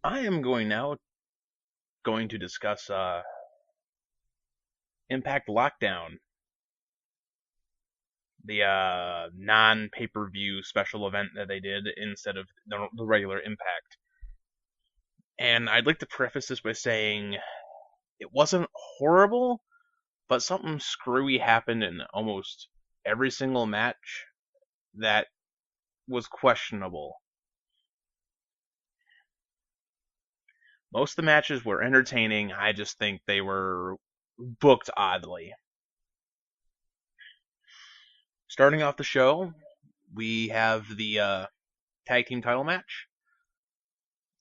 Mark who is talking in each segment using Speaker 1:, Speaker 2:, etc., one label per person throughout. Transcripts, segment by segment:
Speaker 1: I am going to discuss Impact Lockdown, the non pay per view special event that they did instead of the regular Impact. And I'd like to preface this by saying it wasn't horrible, but something screwy happened in almost every single match that was questionable. Most of the matches were entertaining. I just think they were booked oddly. Starting off the show, we have the tag team title match,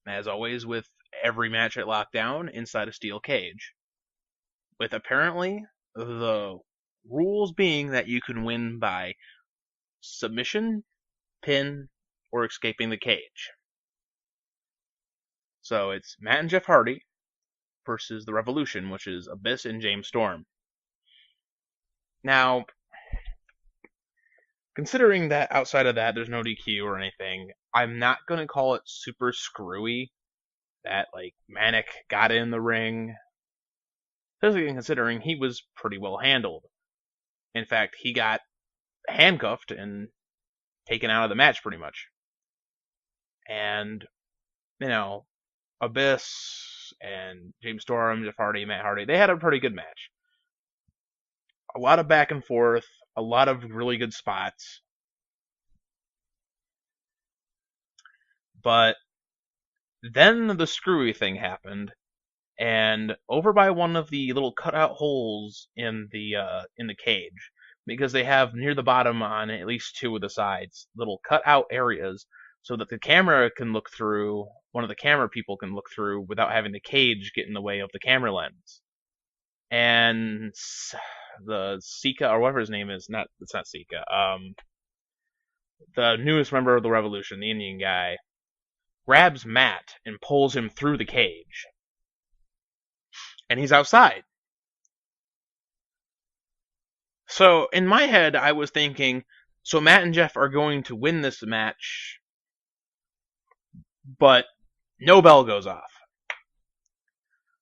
Speaker 1: as always, with every match at Lockdown inside a steel cage. With apparently the rules being that you can win by submission, pin, or escaping the cage. So it's Matt and Jeff Hardy versus the Revolution, which is Abyss and James Storm. Now, considering that outside of that there's no DQ or anything, I'm not going to call it super screwy that like Manic got in the ring. Especially considering he was pretty well handled. In fact, he got handcuffed and taken out of the match pretty much. And, you know, Abyss and James Storm, Jeff Hardy, Matt Hardy, they had a pretty good match. A lot of back and forth, a lot of really good spots. But then the screwy thing happened, and over by one of the little cutout holes in the cage, because they have near the bottom on at least two of the sides little cutout areas, so that the camera can look through. One of the camera people can look through without having the cage get in the way of the camera lens. And the Sika or whatever his name is, it's not Sika. The newest member of the Revolution, the Indian guy, grabs Matt and pulls him through the cage. And he's outside. So in my head, I was thinking, so Matt and Jeff are going to win this match, but no bell goes off.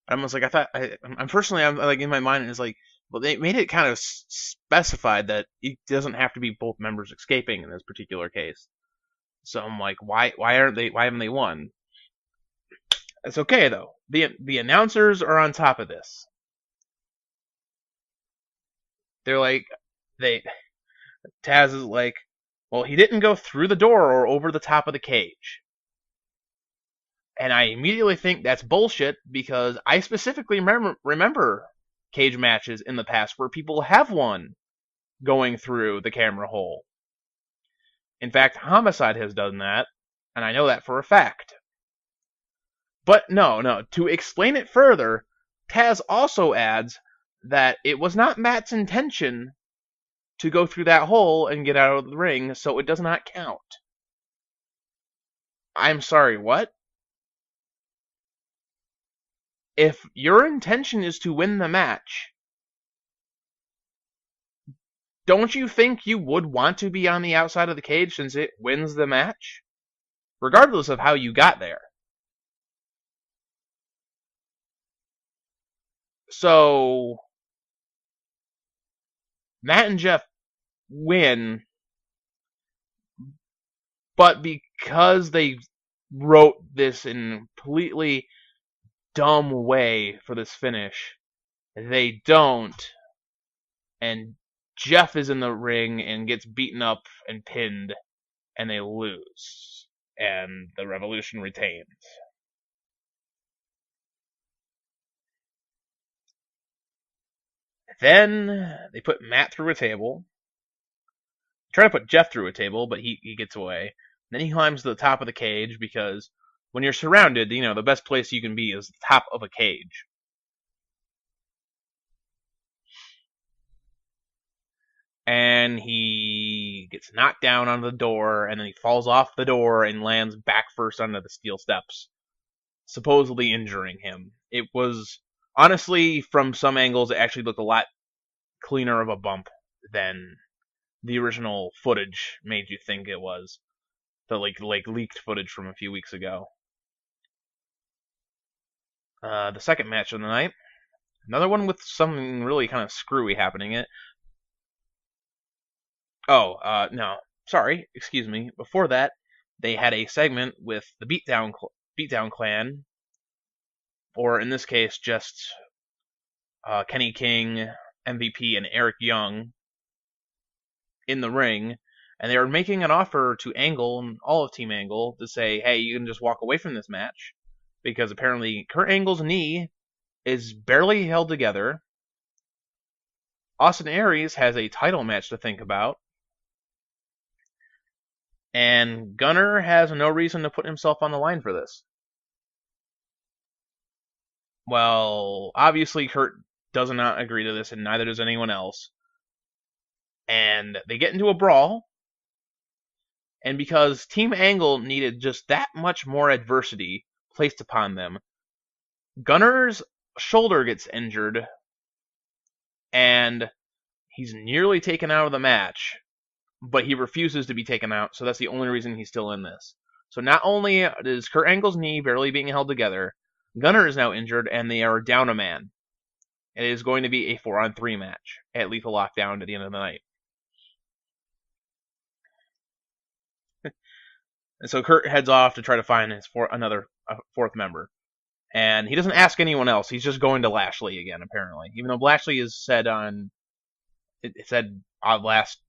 Speaker 1: I'm like, I'm like in my mind, it's like, well, they made it kind of specified that it doesn't have to be both members escaping in this particular case. So I'm like, why haven't they won? It's okay though. The announcers are on top of this. They're like, they Taz is like, well, he didn't go through the door or over the top of the cage. And I immediately think that's bullshit because I specifically remember cage matches in the past where people have won going through the camera hole. In fact, Homicide has done that, and I know that for a fact. But no, to explain it further, Taz also adds that it was not Matt's intention to go through that hole and get out of the ring, so it does not count. I'm sorry, what? If your intention is to win the match, don't you think you would want to be on the outside of the cage since it wins the match? Regardless of how you got there. So, Matt and Jeff win, but because they wrote this in a completely dumb way for this finish, they don't, and Jeff is in the ring and gets beaten up and pinned, and they lose, and the Revolution retains. Then they put Matt through a table. Try to put Jeff through a table, but he gets away. Then he climbs to the top of the cage because when you're surrounded, the best place you can be is the top of a cage. And he gets knocked down on the door, and then he falls off the door and lands back first onto the steel steps, supposedly injuring him. It was, honestly, from some angles, it actually looked a lot cleaner of a bump than the original footage made you think it was. The like leaked footage from a few weeks ago. The second match of the night, another one with something really kind of screwy happening in it. Oh, no, sorry, excuse me. Before that, they had a segment with the Beatdown Clan, or in this case, just Kenny King, MVP, and Eric Young in the ring, and they were making an offer to Angle and all of Team Angle to say, hey, you can just walk away from this match, because apparently Kurt Angle's knee is barely held together. Austin Aries has a title match to think about, and Gunner has no reason to put himself on the line for this. Well, obviously Kurt does not agree to this, and neither does anyone else. And they get into a brawl, and because Team Angle needed just that much more adversity placed upon them, Gunner's shoulder gets injured, and he's nearly taken out of the match, but he refuses to be taken out, so that's the only reason he's still in this. So not only is Kurt Angle's knee barely being held together, Gunner is now injured, and they are down a man. It is going to be a 4-on-3 match at Lethal Lockdown at the end of the night. And so Kurt heads off to try to find his fourth member. And he doesn't ask anyone else. He's just going to Lashley again, apparently. Even though Lashley has said last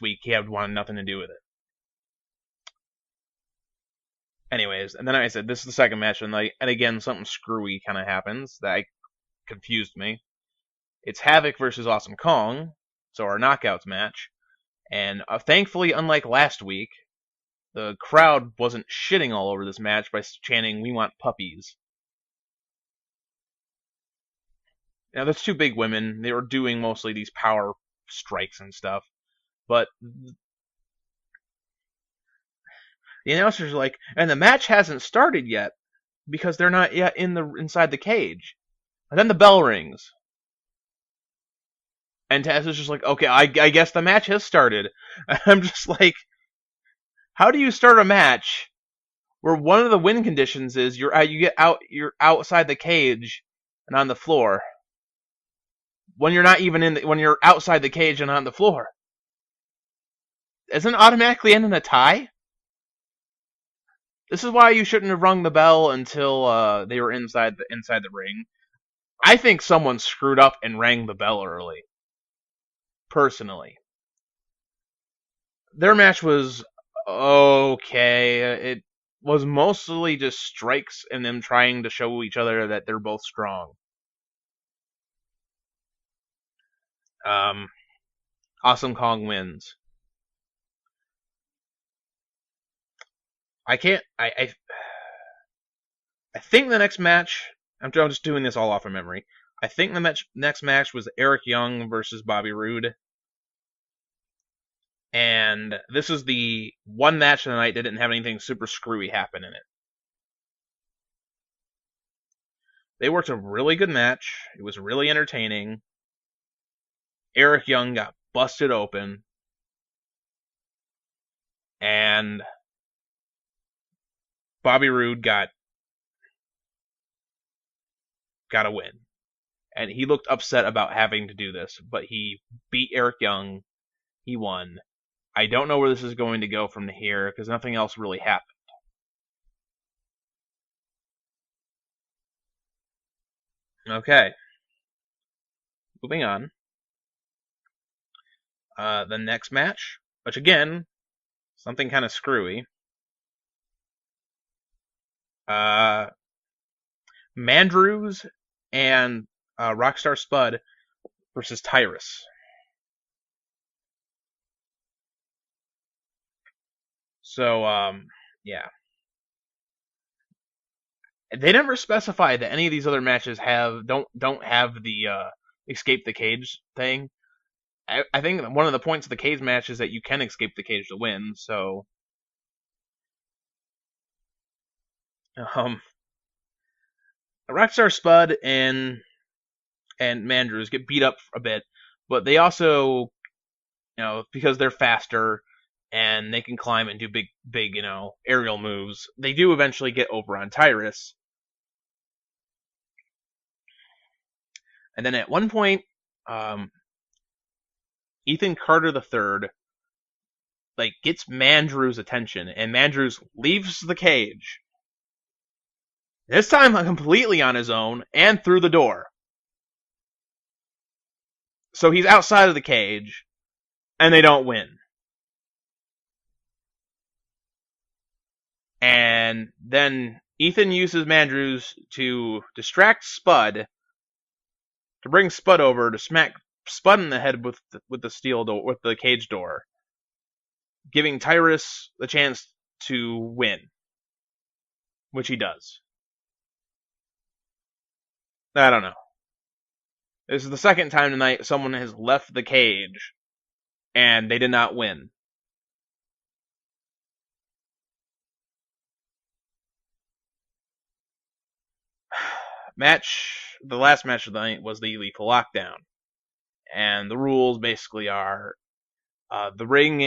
Speaker 1: week he had wanted nothing to do with it. Anyways, and then I said this is the second match of the night, and again something screwy kind of happens that confused me. It's Havoc versus Awesome Kong, so our knockouts match. And thankfully, unlike last week, the crowd wasn't shitting all over this match by chanting, "We want puppies." Now, there's two big women. They were doing mostly these power strikes and stuff. But the announcers are like, and the match hasn't started yet because they're not yet inside the cage. And then the bell rings. And Taz is just like, okay, I guess the match has started. And I'm just like, how do you start a match where one of the win conditions is you're outside the cage and on the floor when you're not even when you're outside the cage and on the floor? Isn't it automatically end in a tie? This is why you shouldn't have rung the bell until they were inside the ring. I think someone screwed up and rang the bell early. Personally, their match was okay. It was mostly just strikes and them trying to show each other that they're both strong. Awesome Kong wins. I can't. I think the next match. I'm just doing this all off of memory. I think the next match was Eric Young versus Bobby Roode. And this is the one match of the night that didn't have anything super screwy happen in it. They worked a really good match. It was really entertaining. Eric Young got busted open. And Bobby Roode got a win. And he looked upset about having to do this, but he beat Eric Young. He won. I don't know where this is going to go from here, because nothing else really happened. Okay. Moving on. The next match, which again, something kind of screwy. Mandrews and Rockstar Spud versus Tyrus. So, yeah. They never specify that any of these other matches don't have the escape the cage thing. I think one of the points of the cage match is that you can escape the cage to win. So, Rockstar Spud and Mandrews get beat up a bit, but they also, because they're faster and they can climb and do big, aerial moves, they do eventually get over on Tyrus. And then at one point, um, Ethan Carter III gets Mandrew's attention, and Mandrews leaves the cage. This time completely on his own and through the door. So he's outside of the cage, and they don't win. And then Ethan uses Mandrews to distract Spud, to bring Spud over to smack Spud in the head with the steel door, with the cage door, giving Tyrus the chance to win, which he does. I don't know. This is the second time tonight someone has left the cage and they did not win. The last match of the night was the Lethal Lockdown. And the rules basically are, the ring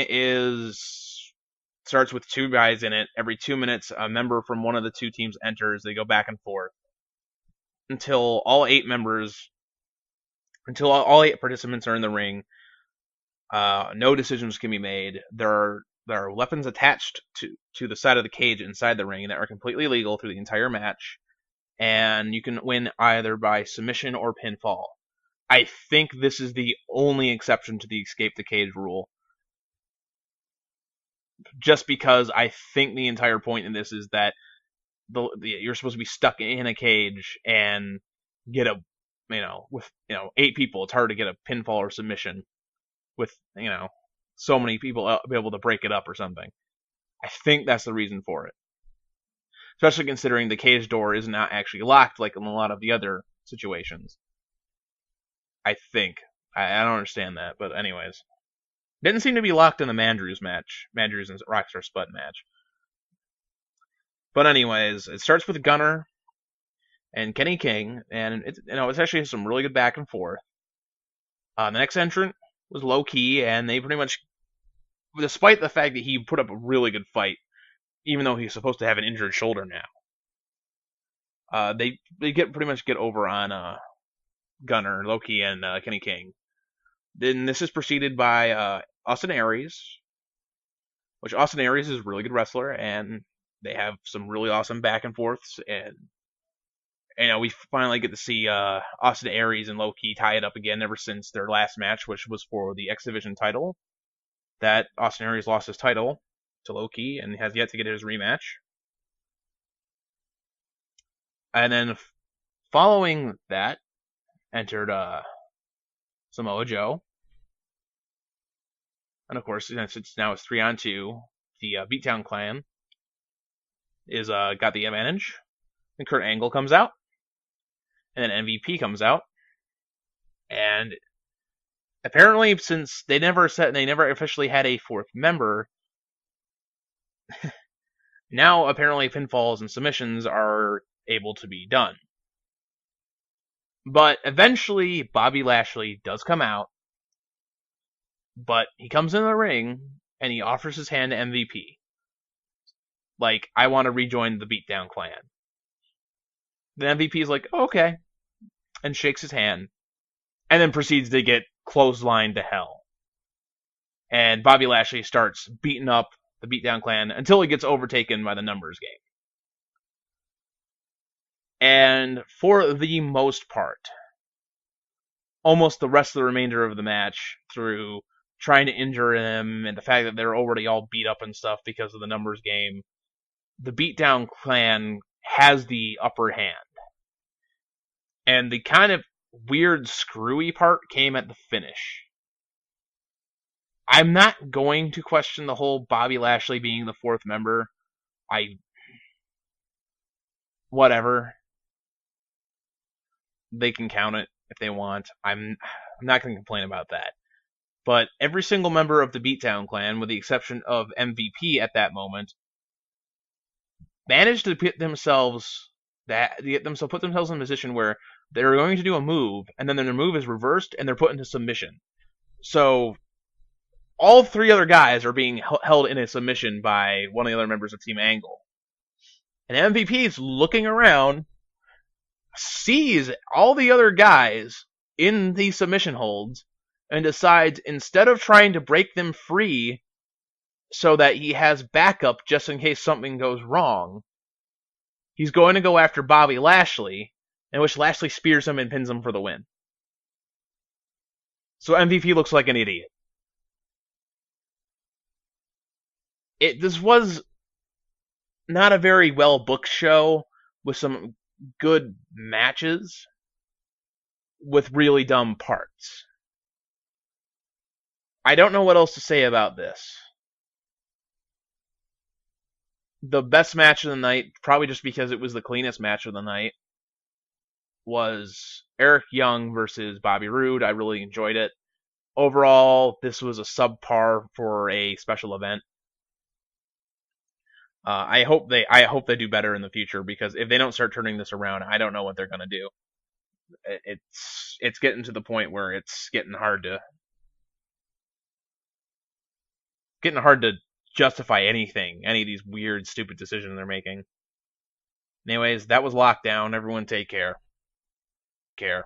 Speaker 1: starts with 2 guys in it. Every 2 minutes, a member from one of the 2 teams enters. They go back and forth until all 8 participants are in the ring. No decisions can be made. There are weapons attached to the side of the cage inside the ring that are completely legal through the entire match, and you can win either by submission or pinfall. I think this is the only exception to the escape the cage rule, just because I think the entire point in this is that you're supposed to be stuck in a cage and get with 8 people. It's hard to get a pinfall or submission with so many people be able to break it up or something. I think that's the reason for it. Especially considering the cage door is not actually locked like in a lot of the other situations. I think. I don't understand that, but anyways. Didn't seem to be locked in the Mandrews match. Mandrews and Rockstar Spud match. But anyways, it starts with Gunner and Kenny King, and it's actually some really good back and forth. The next entrant was Low Key, and they pretty much, despite the fact that he put up a really good fight, even though he's supposed to have an injured shoulder now, they pretty much get over on Gunner, Low Key, and Kenny King. Then this is preceded by Austin Aries, which Austin Aries is a really good wrestler, and they have some really awesome back and forths, and we finally get to see Austin Aries and Low Key tie it up again ever since their last match, which was for the X Division title. That Austin Aries lost his title to Low Key and has yet to get his rematch. And then following that, entered Samoa Joe. And of course, since it's 3-on-2, the Beatdown Clan is got the advantage. And Kurt Angle comes out. And then MVP comes out. And apparently, since they never officially had a 4th member, now apparently pinfalls and submissions are able to be done. But eventually, Bobby Lashley does come out, but he comes in the ring and he offers his hand to MVP. Like, I want to rejoin the Beatdown Clan. The MVP is like, okay, and shakes his hand, and then proceeds to get clotheslined to hell. And Bobby Lashley starts beating up the Beatdown Clan until he gets overtaken by the numbers game. And for the most part, almost the rest of the remainder of the match, through trying to injure them and the fact that they're already all beat up and stuff because of the numbers game, the Beatdown Clan has the upper hand. And the kind of weird screwy part came at the finish. I'm not going to question the whole Bobby Lashley being the 4th member. Whatever. They can count it if they want. I'm not going to complain about that. But every single member of the Beatdown Clan, with the exception of MVP at that moment, managed to put themselves in a position where they're going to do a move, and then their move is reversed, and they're put into submission. So all 3 other guys are being held in a submission by one of the other members of Team Angle. And MVP is looking around, sees all the other guys in these submission holds and decides instead of trying to break them free so that he has backup just in case something goes wrong, he's going to go after Bobby Lashley, in which Lashley spears him and pins him for the win. So MVP looks like an idiot. This was not a very well booked show with some good matches with really dumb parts. I don't know what else to say about this. The best match of the night, probably just because it was the cleanest match of the night, was Eric Young versus Bobby Roode. I really enjoyed it. Overall, this was a subpar for a special event. I hope they do better in the future, because if they don't start turning this around, I don't know what they're gonna do. It's getting to the point where it's getting hard to justify anything, any of these weird, stupid decisions they're making. Anyways, that was Lockdown. Everyone take care. Care.